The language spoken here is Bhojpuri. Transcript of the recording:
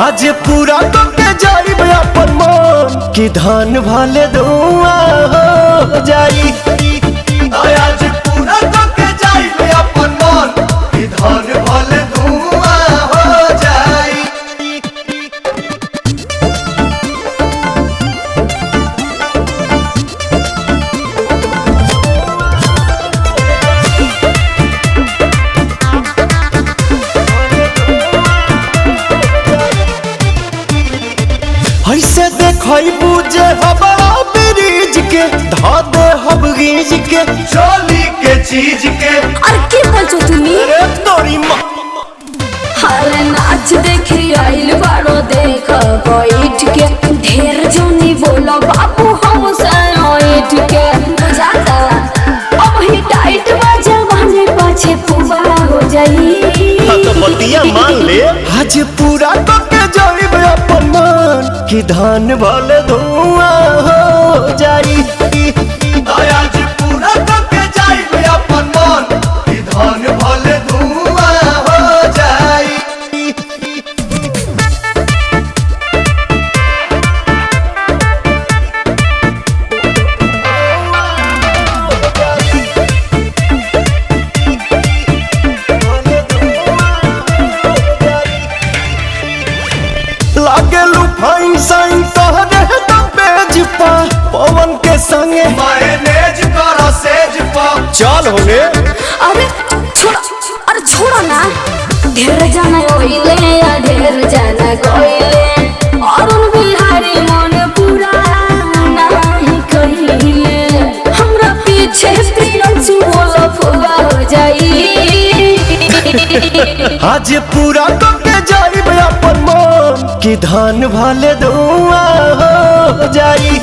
आज पूरा करके जाइब अपन मन कि धान भले धुआं हो जाई। आज पूरा करके जाइब अपन मन कि धान भले धुआं हो जाई। ऐसे देखबू जे हमारा ब्रिज के धा दे हम गीज के चोली के चीज के। अरे के बोलছো তুমি? अरे तोरी माँ अरे नाच देखी आइल बारो देख बैठ के ढेर जोनी बोलो बाबू हम साइड के बुझाता अब ही टाइट बजा बने पाछे पुबा हो जाई। तो बतिया मान ले आज पूरा करके जाइब अपन मन कि धान भले धुआं हो जाई। आज पूरा करके जाइब अपन मन कि धान भले धुआं हो जाई। लागे लुफाइन साइन तहरे पेज पा पवन के संगे मायनेज करो सेज पा चल होने। अरे छोड़ा ना ढेर जाना ओइले या ढेर जाना गोइले अरुण बिहारी मन पूरा नहीं कहिले हमरा पीछे प्रियंसु बोलो फुगा हो जाई। आज पूरा करके जाइब अपन मन कि धान भले धुआं हो जाई।